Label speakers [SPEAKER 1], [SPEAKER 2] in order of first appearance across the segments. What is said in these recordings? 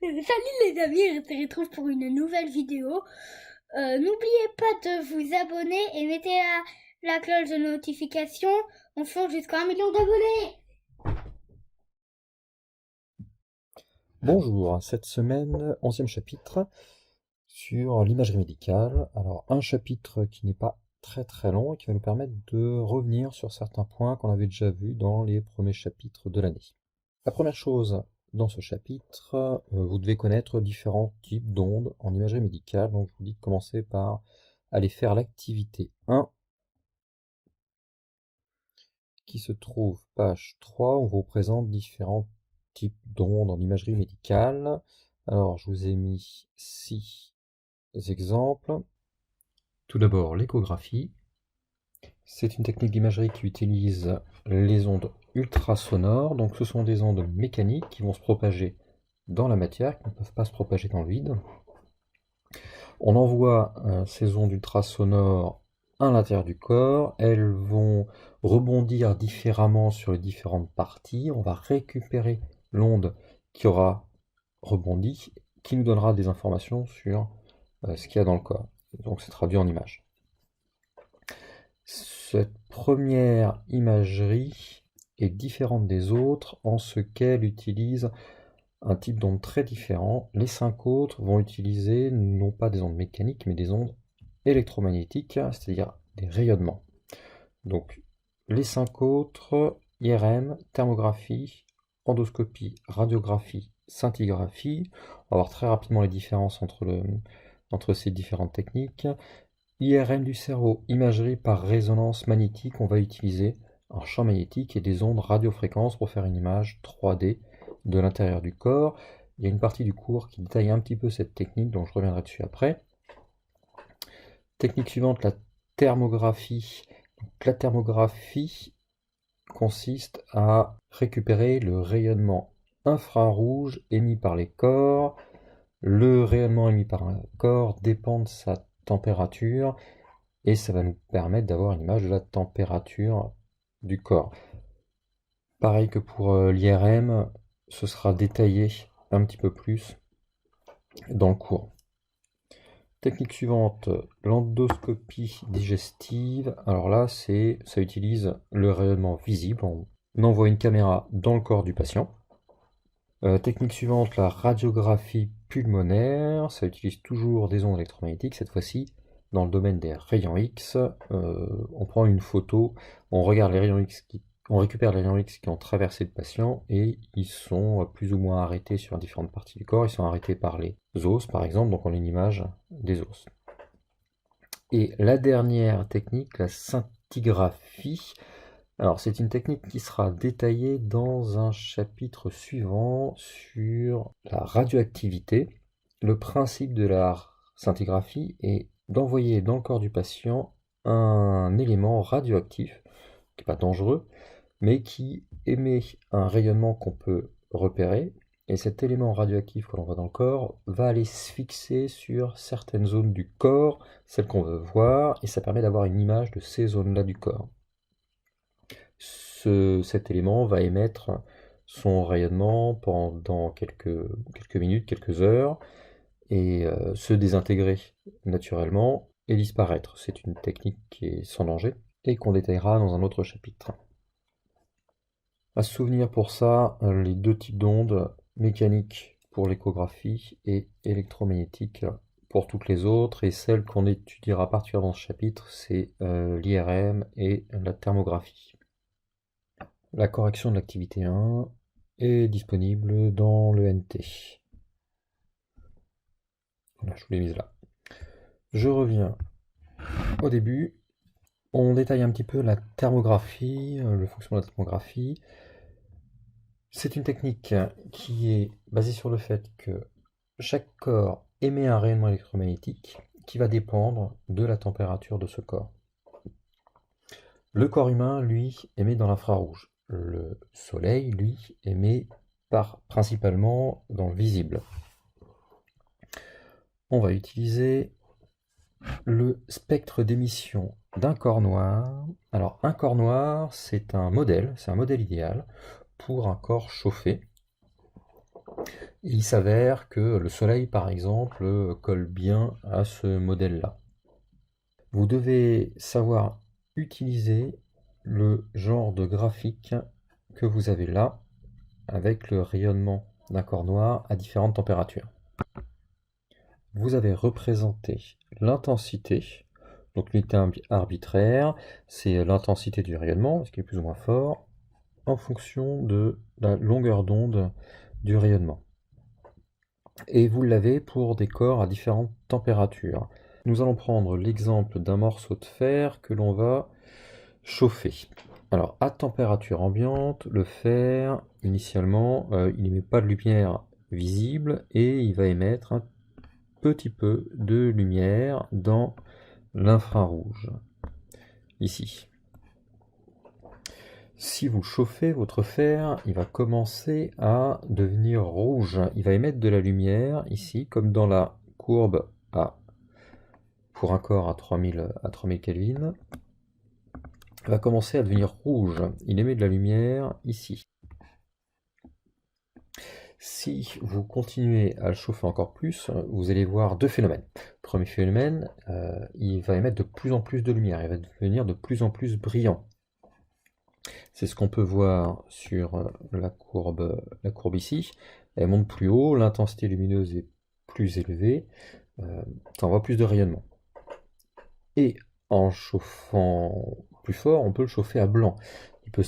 [SPEAKER 1] Salut les amis, on se retrouve pour une nouvelle vidéo. N'oubliez pas de vous abonner et mettez la cloche de notification. On fonce jusqu'à 1 million d'abonnés.
[SPEAKER 2] Bonjour, cette semaine, 11e chapitre sur l'imagerie médicale. Alors, un chapitre qui n'est pas très long et qui va nous permettre de revenir sur certains points qu'on avait déjà vus dans les premiers chapitres de l'année. La première chose dans ce chapitre, vous devez connaître différents types d'ondes en imagerie médicale. Donc, je vous dis de commencer par aller faire l'activité 1 qui se trouve page 3. On vous présente différents types d'ondes en imagerie médicale. Alors, je vous ai mis 6 exemples. Tout d'abord, l'échographie. C'est une technique d'imagerie qui utilise les ondes ultrasonores. Donc, ce sont des ondes mécaniques qui vont se propager dans la matière, qui ne peuvent pas se propager dans le vide. On envoie ces ondes ultrasonores à l'intérieur du corps. Elles vont rebondir différemment sur les différentes parties. On va récupérer l'onde qui aura rebondi, qui nous donnera des informations sur ce qu'il y a dans le corps. Donc c'est traduit en images. Cette première imagerie est différente des autres en ce qu'elle utilise un type d'onde très différent. Les 5 autres vont utiliser non pas des ondes mécaniques, mais des ondes électromagnétiques, c'est-à-dire des rayonnements. Donc les 5 autres, IRM, thermographie, endoscopie, radiographie, scintigraphie. On va voir très rapidement les différences entre ces différentes techniques. IRM du cerveau, imagerie par résonance magnétique, on va utiliser un champ magnétique et des ondes radiofréquences pour faire une image 3D de l'intérieur du corps. Il y a une partie du cours qui détaille un petit peu cette technique, donc je reviendrai dessus après. Technique suivante, la thermographie. La thermographie consiste à récupérer le rayonnement infrarouge émis par les corps. Le rayonnement émis par un corps dépend de sa température et ça va nous permettre d'avoir une image de la température du corps. Pareil que pour l'IRM, ce sera détaillé un petit peu plus dans le cours. Technique suivante, l'endoscopie digestive. Alors là, ça utilise le rayonnement visible. On envoie une caméra dans le corps du patient. Technique suivante, la radiographie pulmonaire. Ça utilise toujours des ondes électromagnétiques, cette fois-ci dans le domaine des rayons X. On prend une photo, on regarde les rayons X on récupère les rayons X qui ont traversé le patient et ils sont plus ou moins arrêtés sur différentes parties du corps. Ils sont arrêtés par les os, par exemple, donc on a une image des os. Et la dernière technique, la scintigraphie. Alors, c'est une technique qui sera détaillée dans un chapitre suivant sur la radioactivité. Le principe de la scintigraphie est d'envoyer dans le corps du patient un élément radioactif, qui n'est pas dangereux, mais qui émet un rayonnement qu'on peut repérer. Et cet élément radioactif que l'on voit dans le corps va aller se fixer sur certaines zones du corps, celles qu'on veut voir, et ça permet d'avoir une image de ces zones-là du corps. Cet élément va émettre son rayonnement pendant quelques minutes, quelques heures, et se désintégrer naturellement et disparaître. C'est une technique qui est sans danger et qu'on détaillera dans un autre chapitre. À se souvenir pour ça, les deux types d'ondes, mécaniques pour l'échographie et électromagnétique pour toutes les autres, et celle qu'on étudiera particulièrement dans ce chapitre, c'est l'IRM et la thermographie. La correction de l'activité 1 est disponible dans le NT. Voilà, je vous l'ai mise là. Je reviens au début. On détaille un petit peu la thermographie, le fonctionnement de la thermographie. C'est une technique qui est basée sur le fait que chaque corps émet un rayonnement électromagnétique qui va dépendre de la température de ce corps. Le corps humain, lui, émet dans l'infrarouge. Le soleil, lui, émet principalement dans le visible. On va utiliser le spectre d'émission d'un corps noir. Alors, un corps noir, c'est un modèle idéal pour un corps chauffé. Et il s'avère que le Soleil, par exemple, colle bien à ce modèle-là. Vous devez savoir utiliser le genre de graphique que vous avez là, avec le rayonnement d'un corps noir à différentes températures. Vous avez représenté l'intensité, donc l'unité arbitraire, c'est l'intensité du rayonnement, ce qui est plus ou moins fort, en fonction de la longueur d'onde du rayonnement. Et vous l'avez pour des corps à différentes températures. Nous allons prendre l'exemple d'un morceau de fer que l'on va chauffer. Alors, à température ambiante, le fer, initialement, il n'émet pas de lumière visible et il va émettre un petit peu de lumière dans l'infrarouge, ici. Si vous chauffez votre fer, il va commencer à devenir rouge. Il va émettre de la lumière, ici, comme dans la courbe A, pour un corps à 3000 Kelvin. Il va commencer à devenir rouge. Il émet de la lumière, ici. Si vous continuez à le chauffer encore plus, vous allez voir deux phénomènes. Premier phénomène, il va émettre de plus en plus de lumière, il va devenir de plus en plus brillant. C'est ce qu'on peut voir sur la courbe ici. Elle monte plus haut, l'intensité lumineuse est plus élevée, ça envoie plus de rayonnement. Et en chauffant plus fort, on peut le chauffer à blanc. Il peut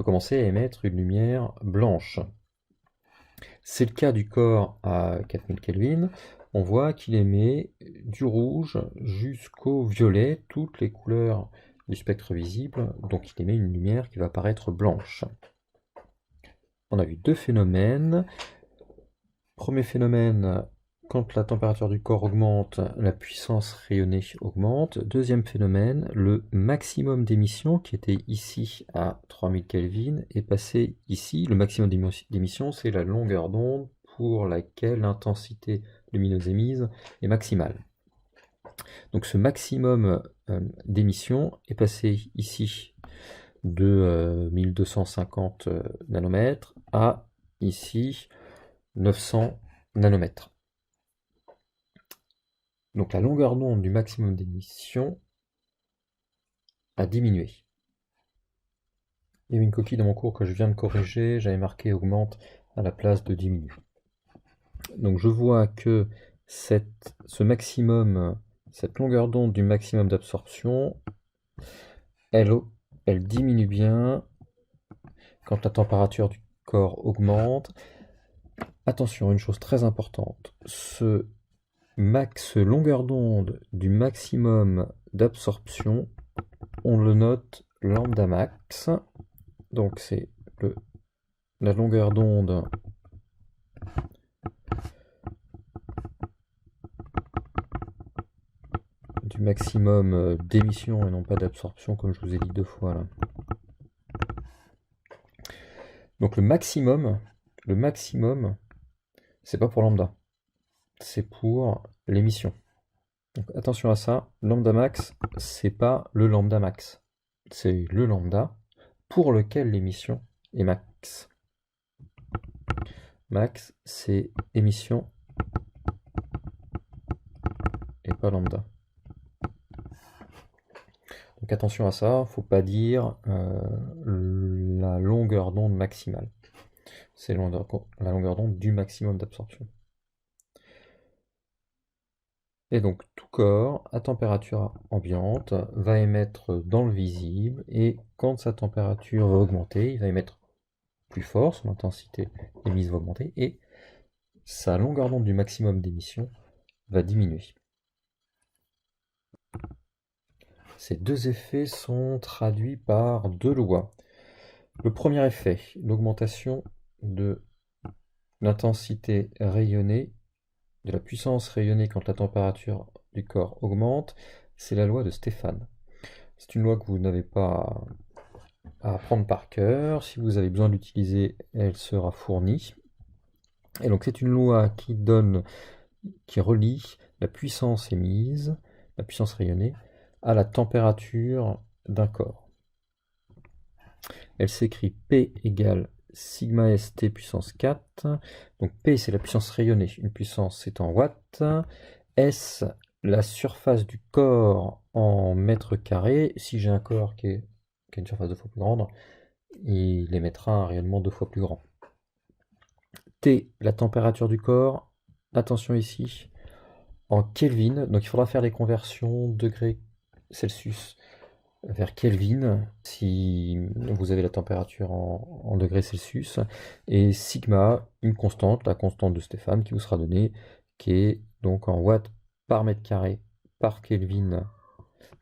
[SPEAKER 2] commencer à émettre une lumière blanche. C'est le cas du corps à 4000 Kelvin. On voit qu'il émet du rouge jusqu'au violet, toutes les couleurs du spectre visible, donc il émet une lumière qui va paraître blanche. On a vu deux phénomènes. Premier phénomène, quand la température du corps augmente, la puissance rayonnée augmente. Deuxième phénomène, le maximum d'émission, qui était ici à 3000 Kelvin, est passé ici. Le maximum d'émission, c'est la longueur d'onde pour laquelle l'intensité lumineuse émise est maximale. Donc ce maximum d'émission est passé ici de 1250 nanomètres à ici 900 nanomètres. Donc la longueur d'onde du maximum d'émission a diminué. Il y avait une coquille dans mon cours que je viens de corriger, j'avais marqué augmente à la place de diminue. Donc je vois que ce maximum, cette longueur d'onde du maximum d'absorption, elle diminue bien quand la température du corps augmente. Attention, une chose très importante, ce longueur d'onde du maximum d'absorption, on le note lambda max, donc c'est la longueur d'onde du maximum d'émission et non pas d'absorption comme je vous ai dit deux fois là. Donc le maximum, c'est pas pour lambda, c'est pour l'émission. Donc attention à ça, lambda max, c'est pas le lambda max, c'est le lambda pour lequel l'émission est max. Max, c'est émission et pas lambda. Donc attention à ça, faut pas dire la longueur d'onde maximale. C'est la longueur d'onde du maximum d'absorption. Et donc tout corps à température ambiante va émettre dans le visible et quand sa température va augmenter, il va émettre plus fort, son intensité émise va augmenter et sa longueur d'onde du maximum d'émission va diminuer. Ces deux effets sont traduits par deux lois. Le premier effet, l'augmentation de l'intensité rayonnée, de la puissance rayonnée quand la température du corps augmente, c'est la loi de Stéphane. C'est une loi que vous n'avez pas à apprendre par cœur. Si vous avez besoin de l'utiliser, elle sera fournie. Et donc c'est une loi qui relie la puissance émise, la puissance rayonnée, à la température d'un corps. Elle s'écrit P égale sigma st puissance 4. Donc P, c'est la puissance rayonnée. Une puissance, c'est en watts. S, la surface du corps en mètres carrés. Si j'ai un corps qui a une surface 2 fois plus grande, il émettra un rayonnement 2 fois plus grand. T, la température du corps. Attention ici, en Kelvin. Donc il faudra faire les conversions degrés Celsius vers Kelvin si vous avez la température en degrés Celsius. Et sigma, une constante, la constante de Stéphane qui vous sera donnée, qui est donc en watts par mètre carré par Kelvin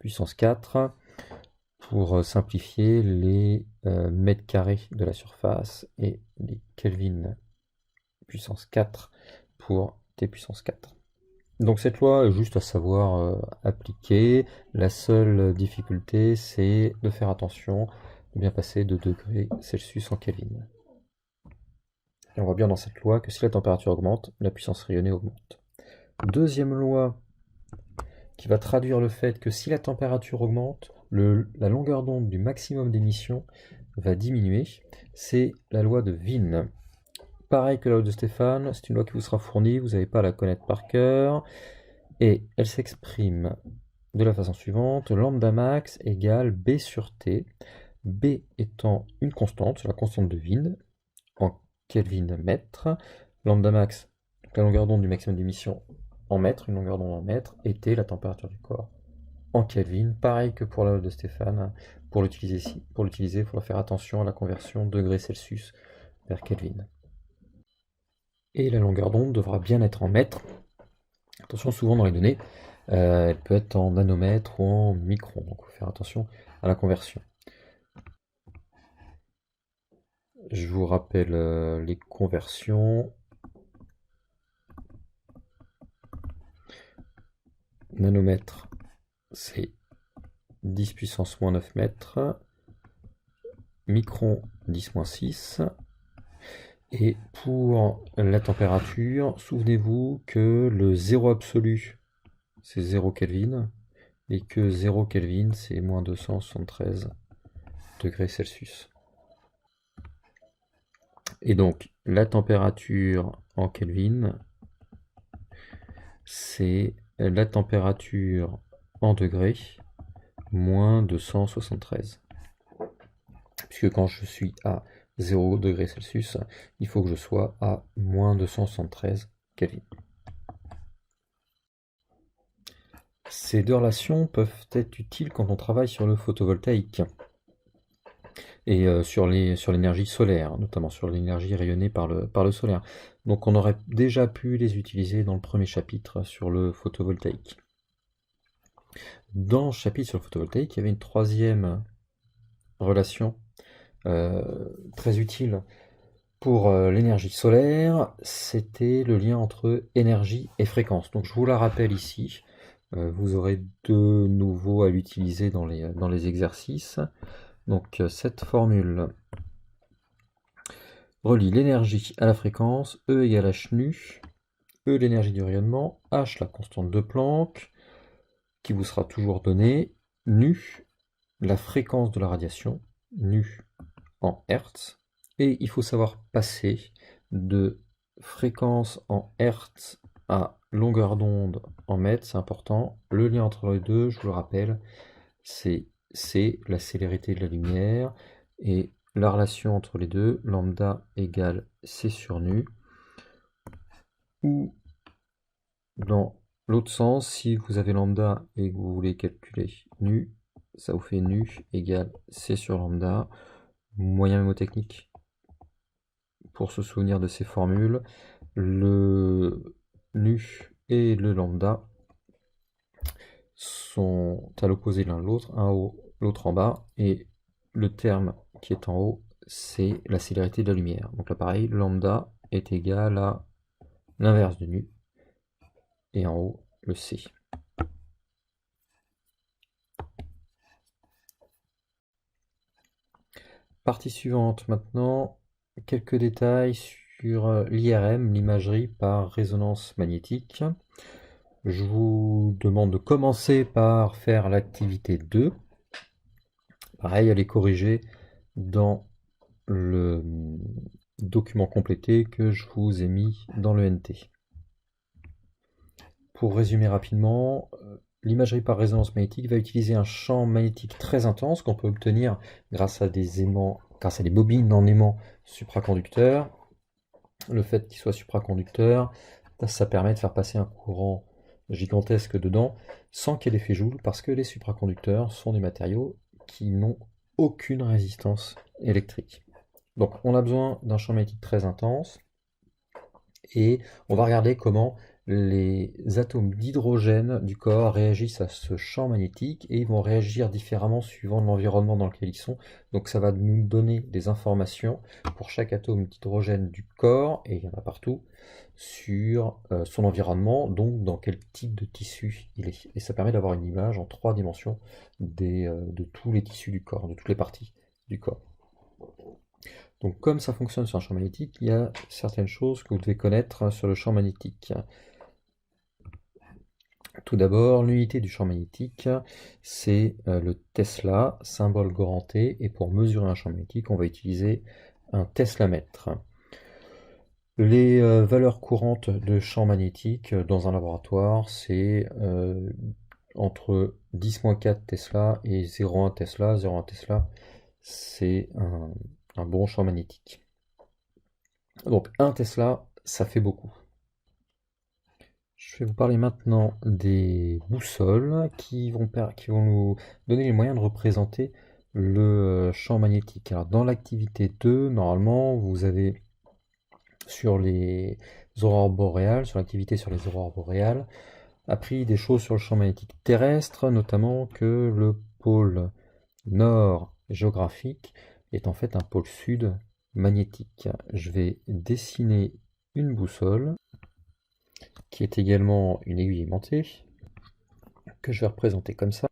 [SPEAKER 2] puissance 4, pour simplifier les mètres carrés de la surface et les Kelvin puissance 4 pour T puissance 4. Donc cette loi est juste à savoir appliquer. La seule difficulté, c'est de faire attention de bien passer de degrés Celsius en Kelvin. Et on voit bien dans cette loi que si la température augmente, la puissance rayonnée augmente. Deuxième loi qui va traduire le fait que si la température augmente, la longueur d'onde du maximum d'émission va diminuer, c'est la loi de Wien. Pareil que la loi de Stéphane, c'est une loi qui vous sera fournie, vous n'avez pas à la connaître par cœur, et elle s'exprime de la façon suivante: lambda max égale B sur T, B étant une constante, c'est la constante de Wien, en Kelvin mètre, lambda max, la longueur d'onde du maximum d'émission en mètres, une longueur d'onde en mètres, et T, la température du corps, en Kelvin. Pareil que pour la loi de Stéphane, pour l'utiliser, il faudra faire attention à la conversion degrés Celsius vers Kelvin. Et la longueur d'onde devra bien être en mètres. Attention, souvent dans les données, elle peut être en nanomètres ou en microns, donc il faut faire attention à la conversion. Je vous rappelle les conversions. Nanomètre, c'est 10 puissance moins 9 mètres. Micron, 10 moins 6. Et pour la température, souvenez-vous que le 0 absolu, c'est 0 Kelvin, et que 0 Kelvin, c'est moins 273 degrés Celsius. Et donc, la température en Kelvin, c'est la température en degrés, moins 273. Puisque quand je suis à 0 degrés Celsius, il faut que je sois à moins 273 Kelvin. Ces deux relations peuvent être utiles quand on travaille sur le photovoltaïque et sur l'énergie solaire, notamment sur l'énergie rayonnée par le solaire. Donc on aurait déjà pu les utiliser dans le premier chapitre sur le photovoltaïque. Dans le chapitre sur le photovoltaïque, il y avait une troisième relation très utile pour l'énergie solaire, c'était le lien entre énergie et fréquence. Donc je vous la rappelle ici, vous aurez de nouveau à l'utiliser dans les exercices. Donc cette formule relie l'énergie à la fréquence, E égale h nu, E l'énergie du rayonnement, h la constante de Planck, qui vous sera toujours donnée, nu la fréquence de la radiation, nu en Hertz, et il faut savoir passer de fréquence en Hertz à longueur d'onde en mètres, c'est important. Le lien entre les deux, je vous le rappelle, c'est C, la célérité de la lumière, et la relation entre les deux, lambda égale C sur nu, ou dans l'autre sens, si vous avez lambda et que vous voulez calculer nu, ça vous fait nu égale C sur lambda. Moyen mnémotechnique pour se souvenir de ces formules, le nu et le lambda sont à l'opposé l'un de l'autre, un en haut, l'autre en bas, et le terme qui est en haut, c'est la célérité de la lumière. Donc là pareil, lambda est égal à l'inverse de nu, et en haut, le C. Partie suivante maintenant, quelques détails sur l'IRM, l'imagerie par résonance magnétique. Je vous demande de commencer par faire l'activité 2. Pareil, elle est corrigée dans le document complété que je vous ai mis dans le NT. Pour résumer rapidement, l'imagerie par résonance magnétique va utiliser un champ magnétique très intense qu'on peut obtenir grâce à des bobines en aimants supraconducteurs. Le fait qu'il soit supraconducteur, ça permet de faire passer un courant gigantesque dedans sans qu'il y ait d'effet Joule, parce que les supraconducteurs sont des matériaux qui n'ont aucune résistance électrique. Donc on a besoin d'un champ magnétique très intense, et on va regarder comment les atomes d'hydrogène du corps réagissent à ce champ magnétique, et ils vont réagir différemment suivant l'environnement dans lequel ils sont. Donc ça va nous donner des informations pour chaque atome d'hydrogène du corps, et il y en a partout, sur son environnement, donc dans quel type de tissu il est. Et ça permet d'avoir une image en 3 dimensions de tous les tissus du corps, de toutes les parties du corps. Donc comme ça fonctionne sur un champ magnétique, il y a certaines choses que vous devez connaître sur le champ magnétique. Tout d'abord, l'unité du champ magnétique, c'est le Tesla, symbole grand T, et pour mesurer un champ magnétique, on va utiliser un teslamètre. Les valeurs courantes de champ magnétique dans un laboratoire, c'est entre 10-4 Tesla et 0,1 Tesla. 0,1 Tesla, c'est un bon champ magnétique. Donc 1 Tesla, ça fait beaucoup. Je vais vous parler maintenant des boussoles qui vont nous donner les moyens de représenter le champ magnétique. Alors dans l'activité 2, normalement, vous avez sur les aurores boréales, sur l'activité sur les aurores boréales, appris des choses sur le champ magnétique terrestre, notamment que le pôle nord géographique est en fait un pôle sud magnétique. Je vais dessiner une boussole qui est également une aiguille aimantée, que je vais représenter comme ça,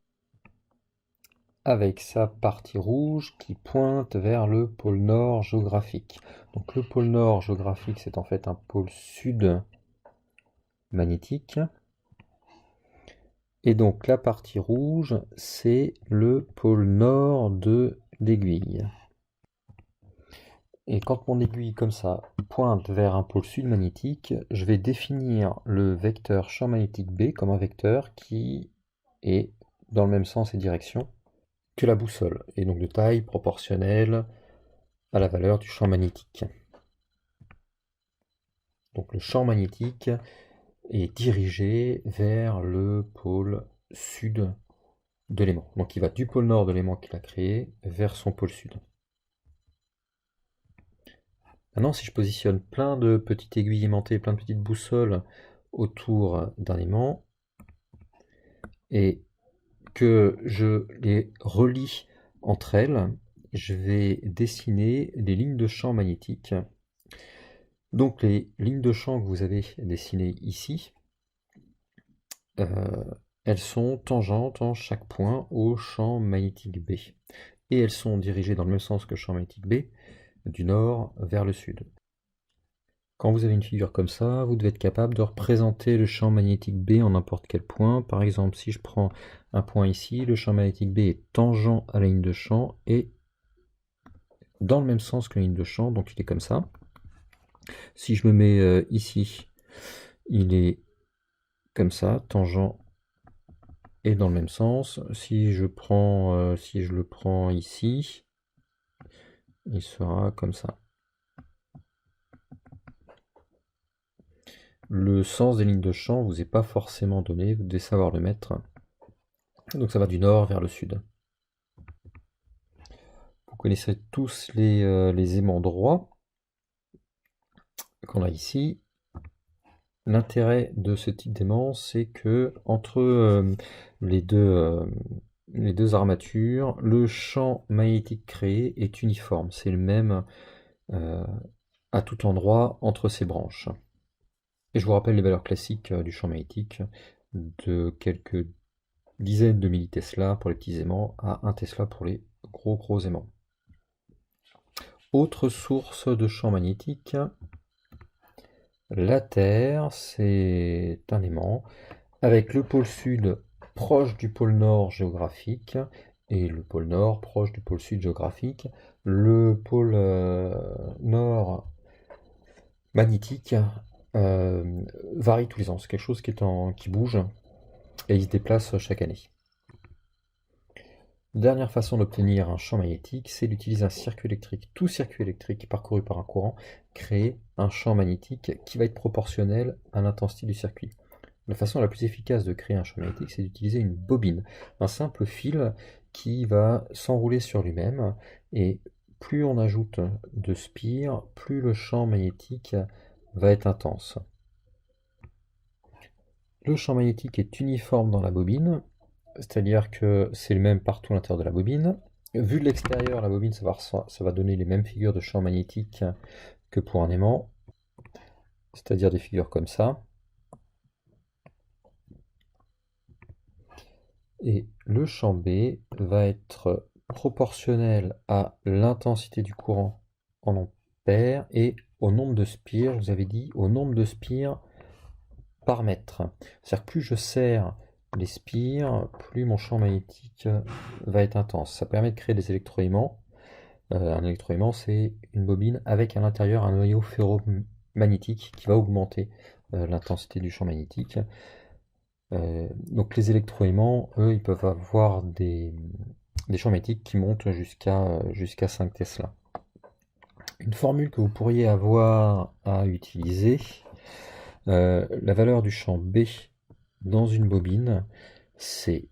[SPEAKER 2] avec sa partie rouge qui pointe vers le pôle nord géographique. Donc le pôle nord géographique, c'est en fait un pôle sud magnétique. Et donc la partie rouge, c'est le pôle nord de l'aiguille. Et quand mon aiguille, comme ça, pointe vers un pôle sud magnétique, je vais définir le vecteur champ magnétique B comme un vecteur qui est dans le même sens et direction que la boussole, et donc de taille proportionnelle à la valeur du champ magnétique. Donc le champ magnétique est dirigé vers le pôle sud de l'aimant. Donc il va du pôle nord de l'aimant qu'il a créé vers son pôle sud. Maintenant, si je positionne plein de petites aiguilles aimantées, plein de petites boussoles autour d'un aimant, et que je les relie entre elles, je vais dessiner des lignes de champ magnétique. Donc les lignes de champ que vous avez dessinées ici, elles sont tangentes en chaque point au champ magnétique B. Et elles sont dirigées dans le même sens que le champ magnétique B, du nord vers le sud. Quand vous avez une figure comme ça, vous devez être capable de représenter le champ magnétique B en n'importe quel point. Par exemple, si je prends un point ici, le champ magnétique B est tangent à la ligne de champ et dans le même sens que la ligne de champ, donc il est comme ça. Si je me mets ici, il est comme ça, tangent et dans le même sens. Si je le prends ici, il sera comme ça. Le sens des lignes de champ vous est pas forcément donné, vous devez savoir le mettre. Donc ça va du nord vers le sud. Vous connaissez tous les aimants droits qu'on a ici. L'intérêt de ce type d'aimant, c'est que entre les deux armatures, le champ magnétique créé est uniforme. C'est le même à tout endroit entre ces branches. Et je vous rappelle les valeurs classiques du champ magnétique, de quelques dizaines de millitesla pour les petits aimants à 1 Tesla pour les gros aimants. Autre source de champ magnétique, la Terre, c'est un aimant avec le pôle sud proche du pôle nord géographique et le pôle nord proche du pôle sud géographique. Le pôle nord magnétique varie tous les ans. C'est quelque chose qui bouge et il se déplace chaque année. Dernière façon d'obtenir un champ magnétique, c'est d'utiliser un circuit électrique. Tout circuit électrique parcouru par un courant crée un champ magnétique qui va être proportionnel à l'intensité du circuit. La façon la plus efficace de créer un champ magnétique, c'est d'utiliser une bobine, un simple fil qui va s'enrouler sur lui-même, et plus on ajoute de spires, plus le champ magnétique va être intense. Le champ magnétique est uniforme dans la bobine, c'est-à-dire que c'est le même partout à l'intérieur de la bobine. Vu de l'extérieur, la bobine, ça va donner les mêmes figures de champ magnétique que pour un aimant, c'est-à-dire des figures comme ça. Et le champ B va être proportionnel à l'intensité du courant en ampères et au nombre de spires, je vous avais dit, au nombre de spires par mètre. C'est-à-dire que plus je serre les spires, plus mon champ magnétique va être intense. Ça permet de créer des électroaimants. Un électroaimant, c'est une bobine avec à l'intérieur un noyau ferromagnétique qui va augmenter l'intensité du champ magnétique. Donc les électroaimants, eux, ils peuvent avoir des champs magnétiques qui montent jusqu'à 5 Tesla. Une formule que vous pourriez avoir à utiliser, la valeur du champ B dans une bobine, c'est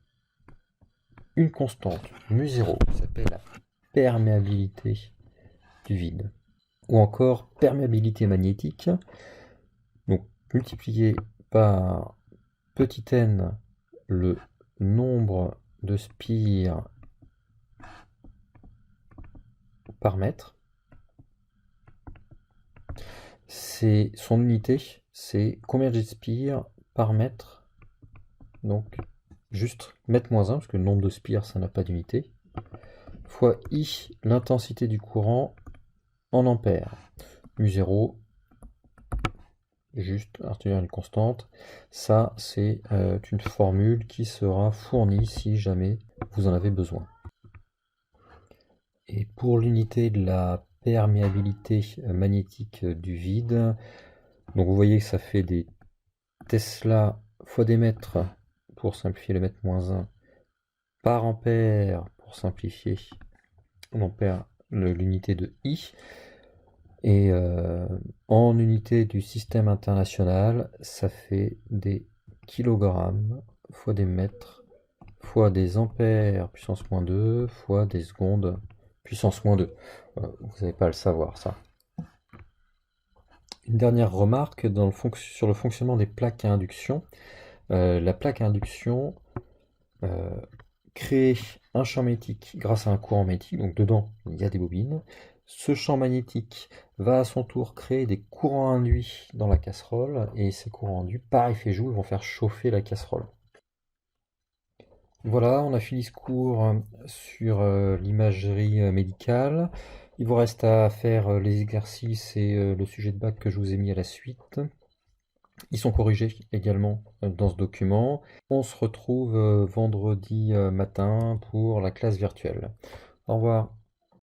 [SPEAKER 2] une constante μ0 qui s'appelle la perméabilité du vide, ou encore perméabilité magnétique, donc multiplié par petit n le nombre de spires par mètre. C'est son unité, c'est combien de spires par mètre, donc juste mètre moins 1, parce que le nombre de spires ça n'a pas d'unité, fois I, l'intensité du courant en ampères, μ0, juste retenir une constante. Ça c'est une formule qui sera fournie si jamais vous en avez besoin. Et pour l'unité de la perméabilité magnétique du vide, donc vous voyez que ça fait des Tesla fois des mètres, pour simplifier le mètre moins 1, par ampère, pour simplifier l'ampère, l'unité de I. Et en unité du système international, ça fait des kilogrammes fois des mètres fois des ampères puissance moins 2 fois des secondes puissance moins 2. Vous n'avez pas à le savoir, ça. Une dernière remarque sur le fonctionnement des plaques à induction. La plaque à induction crée un champ magnétique grâce à un courant magnétique, donc dedans il y a des bobines. Ce champ magnétique va à son tour créer des courants induits dans la casserole, et ces courants induits, par effet Joule, vont faire chauffer la casserole. Voilà, on a fini ce cours sur l'imagerie médicale. Il vous reste à faire les exercices et le sujet de bac que je vous ai mis à la suite. Ils sont corrigés également dans ce document. On se retrouve vendredi matin pour la classe virtuelle. Au revoir.